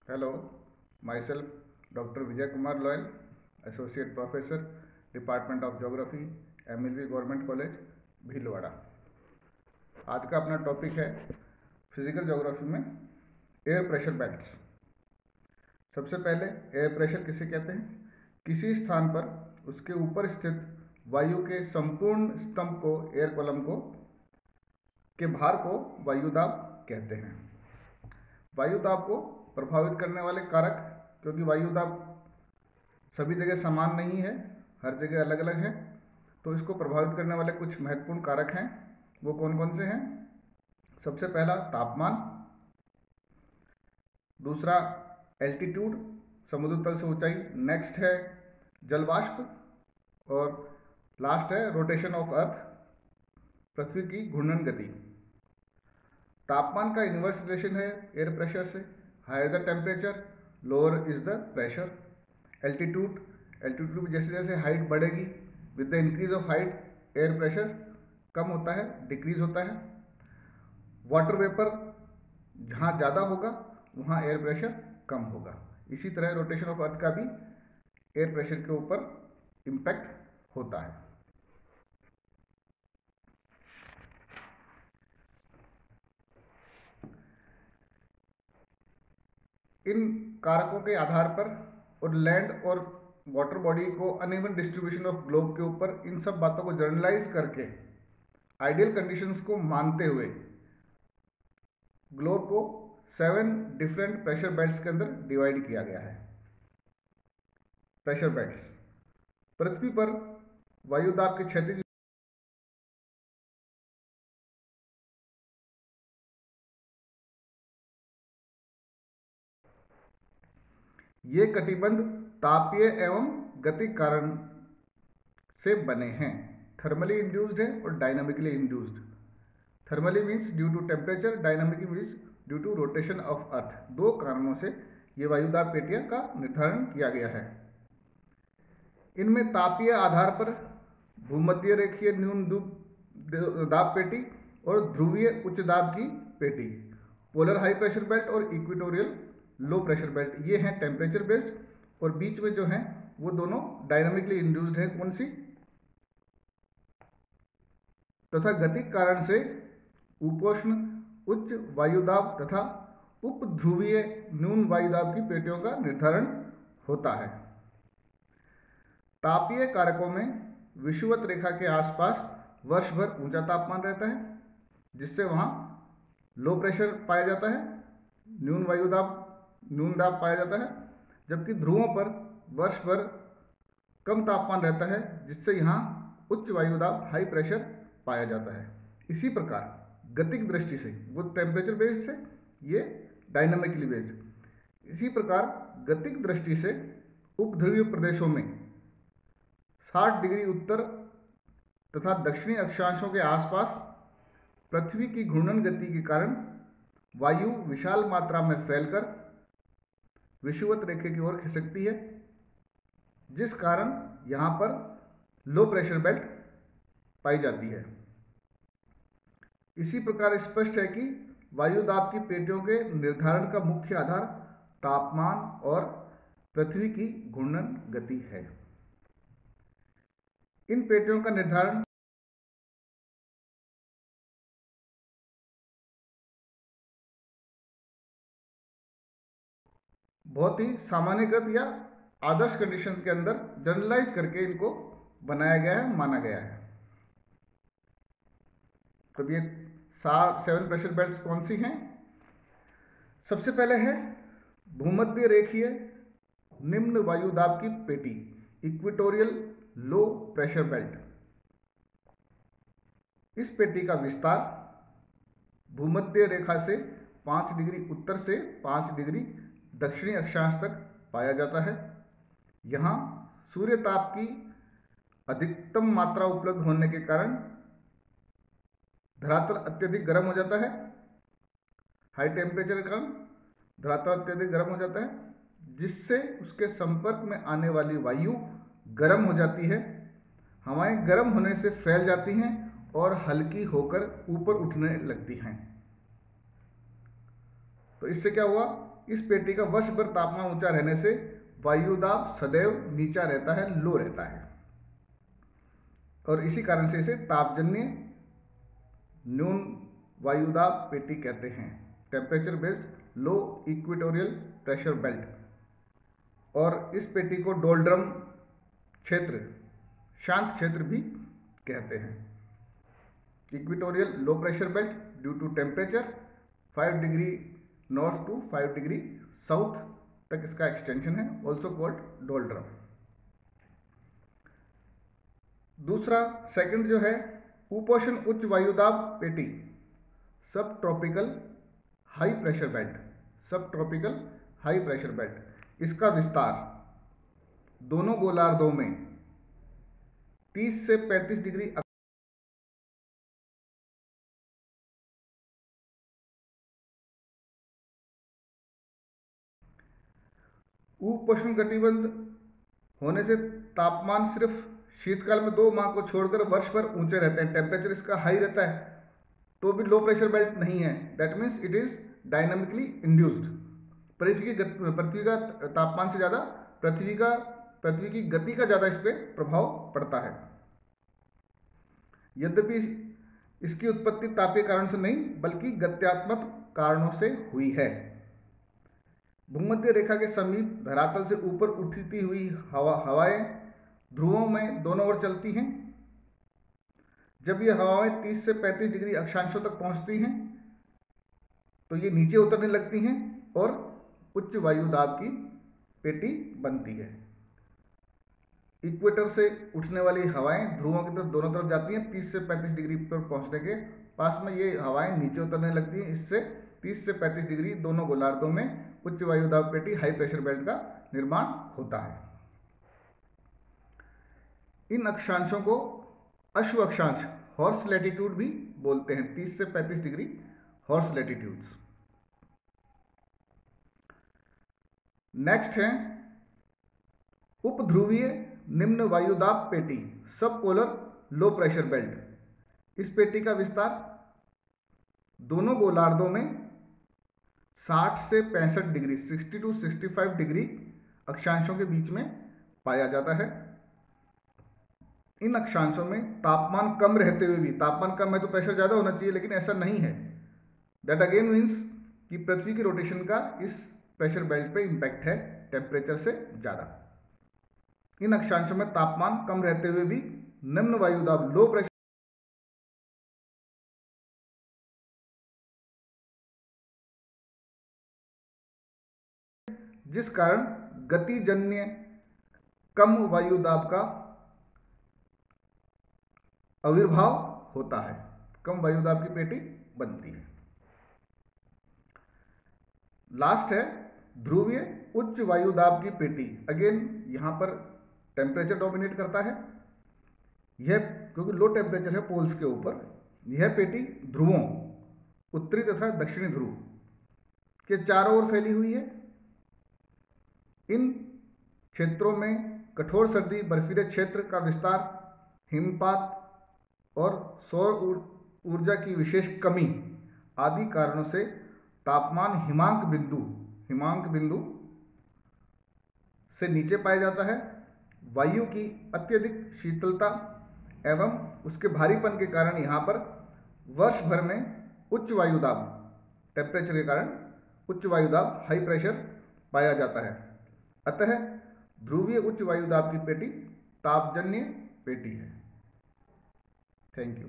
Hello, myself Dr. Vijay Kumar Loyal, Associate Professor, Department of Geography, MLV Government College, Bhilwara. आज का अपना topic है physical geography में air pressure belts. सबसे पहले एयर प्रेशर किसे कहते हैं? किसी स्थान पर उसके ऊपर स्थित वायु के संपूर्ण स्तंभ को एयर कॉलम को के भार को वायुदाब कहते हैं। वायुदाब को प्रभावित करने वाले कारक, क्योंकि वायुदाब सभी जगह समान नहीं है, हर जगह अलग अलग है, तो इसको प्रभावित करने वाले कुछ महत्वपूर्ण कारक हैं। वो कौन कौन से हैं? सबसे पहला तापमान, दूसरा एल्टीट्यूड, समुद्र तल से ऊंचाई, नेक्स्ट है जलवाष्प और लास्ट है रोटेशन ऑफ अर्थ, पृथ्वी की घूर्णन गति। तापमान का इनवर्स रिलेशन है एयर प्रेशर से। Higher the temperature lower is the pressure. Altitude में जैसे जैसे हाइट बढ़ेगी, with the increase of height air pressure कम होता है, डिक्रीज होता है। वाटर वेपर जहाँ ज़्यादा होगा वहाँ एयर प्रेशर कम होगा। इसी तरह रोटेशन ऑफ अर्थ का भी एयर प्रेशर के ऊपर इम्पैक्ट होता है। इन कारकों के आधार पर और लैंड और वाटर बॉडी को अनइवन डिस्ट्रीब्यूशन ऑफ ग्लोब के ऊपर इन सब बातों को जनरलाइज करके आइडियल कंडीशंस को मानते हुए ग्लोब को 7 डिफरेंट प्रेशर बेल्ट्स के अंदर डिवाइड किया गया है। प्रेशर बेल्ट्स पृथ्वी पर वायुदाब के क्षैतिज ये कटिबंध तापीय एवं गतिक कारण से बने हैं। थर्मली इंड्यूस्ड है और dynamically induced. Thermally means due to temperature, dynamically means due to rotation of earth. दो कारणों से ये वायुदाब पेटियां का निर्धारण किया गया है। इनमें तापीय आधार पर भूमध्य रेखीय न्यून दाब पेटी और ध्रुवीय उच्च दाब की पेटी, पोलर हाई प्रेशर बेल्ट और इक्वेटोरियल लो प्रेशर बेल्ट, ये हैं टेम्परेचर बेस्ड। और बीच में जो हैं वो दोनों डायनामिकली इंड्यूस्ड है। कौन सी? तथा गतिक कारण से उपोष्ण उच्च वायुदाब तथा उप ध्रुवीय न्यून वायुदाब की पेटियों का निर्धारण होता है। तापीय कारकों में विषुवत रेखा के आसपास वर्ष भर ऊंचा तापमान रहता है, जिससे वहां लो प्रेशर पाया जाता है, न्यून दाब पाया जाता है। जबकि ध्रुवों पर वर्ष भर कम तापमान रहता है, जिससे यहाँ उच्च वायुदाब हाई प्रेशर पाया जाता है। इसी प्रकार गतिक दृष्टि से वो टेम्परेचर बेस्ड है, ये डायनामिकली बेस्ड। इसी प्रकार गतिक दृष्टि से उपध्रुवीय प्रदेशों में 60 डिग्री उत्तर तथा दक्षिणी अक्षांशों के आसपास पृथ्वी की घूर्णन गति के कारण वायु विशाल मात्रा में फैलकर विषुवत रेखा की ओर खिसकती है, जिस कारण यहां पर लो प्रेशर बेल्ट पाई जाती है। इसी प्रकार स्पष्ट है कि वायुदाब की पेटियों के निर्धारण का मुख्य आधार तापमान और पृथ्वी की घूर्णन गति है। इन पेटियों का निर्धारण बहुत ही सामान्यकृत या आदर्श कंडीशन के अंदर जनरलाइज करके इनको बनाया गया है, माना गया है। तो ये 7 प्रेशर बेल्ट्स कौन सी हैं? सबसे पहले है भूमध्य रेखीय निम्न वायुदाब की पेटी, इक्वेटोरियल लो प्रेशर बेल्ट। इस पेटी का विस्तार भूमध्य रेखा से 5 डिग्री उत्तर से 5 डिग्री दक्षिणी अक्षांश तक पाया जाता है। यहाँ सूर्य ताप की अधिकतम मात्रा उपलब्ध होने के कारण धरातल अत्यधिक गर्म हो जाता है। हाई टेम्परेचर के कारण धरातल अत्यधिक गर्म हो जाता है, जिससे उसके संपर्क में आने वाली वायु गर्म हो जाती है। हवाएं गर्म होने से फैल जाती हैं और हल्की होकर ऊपर उठने लगती हैं। तो इससे क्या हुआ? इस पेटी का वर्ष भर तापमान ऊंचा रहने से वायुदाब सदैव नीचा रहता है, लो रहता है, और इसी कारण से इसे तापजन्य न्यून वायुदाब पेटी कहते हैं, टेम्परेचर बेस्ड लो इक्वेटोरियल प्रेशर बेल्ट। और इस पेटी को डोल्ड्रम क्षेत्र, शांत क्षेत्र भी कहते हैं। Equatorial low pressure belt due to temperature 5 degree north to 5 degree south तक इसका एक्सटेंशन है, ऑल्सो कॉल्ड डोल्ड्रम। दूसरा सेकंड जो है उपोष्ण उच्च वायुदाब पेटी, sub tropical high pressure belt, sub tropical high pressure belt. इसका विस्तार दोनों गोलार्धों में 30 से 35 डिग्री उपोष्ण कटिबंध होने से तापमान सिर्फ शीतकाल में 2 माह को छोड़कर वर्ष भर ऊंचे रहते हैं, टेम्परेचर इसका हाई रहता है, तो भी लो प्रेशर बेल्ट नहीं है। That means it is dynamically induced. पृथ्वी का तापमान से ज्यादा पृथ्वी की गति का ज्यादा इस पर प्रभाव पड़ता है। यद्यपि इसकी उत्पत्ति तापीय कारण से नहीं बल्कि गत्यात्मक कारणों से हुई है। भूमध्य रेखा के समीप धरातल से ऊपर उठती हुई हवाएं ध्रुवों में दोनों ओर चलती हैं। जब ये हवाएं 30 से 35 डिग्री अक्षांशों तक पहुंचती हैं तो ये नीचे उतरने लगती हैं और उच्च वायुदाब की पेटी बनती है। इक्वेटर से उठने वाली हवाएं ध्रुवों की तरफ दोनों तरफ जाती हैं। 30 से 35 डिग्री पर पहुंचने के पास में ये हवाएं नीचे उतरने लगती हैं। इससे 30 से 35 डिग्री दोनों गोलार्धों में उच्च वायुदाब पेटी हाई प्रेशर बेल्ट का निर्माण होता है। इन अक्षांशों को अश्व अक्षांश हॉर्स लैटिट्यूड भी बोलते हैं, 30 से 35 डिग्री हॉर्स लैटिट्यूड्स। नेक्स्ट है उपध्रुवीय निम्न वायुदाब पेटी, सब पोलर लो प्रेशर बेल्ट। इस पेटी का विस्तार दोनों गोलार्धों में 60 से 65 डिग्री 60 टू 65 डिग्री अक्षांशों के बीच में पाया जाता है। इन अक्षांशों में तापमान कम रहते हुए भी, तापमान कम है तो प्रेशर ज्यादा होना चाहिए, लेकिन ऐसा नहीं है। दैट अगेन मीन्स कि पृथ्वी की रोटेशन का इस प्रेशर बेल्ट पे इंपैक्ट है टेम्परेचर से ज्यादा। इन अक्षांशों में तापमान कम रहते हुए भी निम्न वायुदाब लो प्रेशर जिस कारण गतिजन्य कम वायुदाब का आविर्भाव होता है, कम वायुदाब की पेटी बनती है। लास्ट है ध्रुवीय उच्च वायुदाब की पेटी। अगेन यहां पर टेम्परेचर डोमिनेट करता है, यह क्योंकि लो टेम्परेचर है पोल्स के ऊपर। यह पेटी ध्रुवों उत्तरी तथा दक्षिणी ध्रुव के चारों ओर फैली हुई है। इन क्षेत्रों में कठोर सर्दी, बर्फीले क्षेत्र का विस्तार, हिमपात और सौर ऊर्जा की विशेष कमी आदि कारणों से तापमान हिमांक बिंदु से नीचे पाया जाता है। वायु की अत्यधिक शीतलता एवं उसके भारीपन के कारण यहाँ पर वर्ष भर में उच्च वायुदाब, टेम्परेचर के कारण उच्च वायुदाब हाई प्रेशर पाया जाता है। अतः ध्रुवीय उच्च वायुदाब की पेटी तापजन्य पेटी है। Thank you.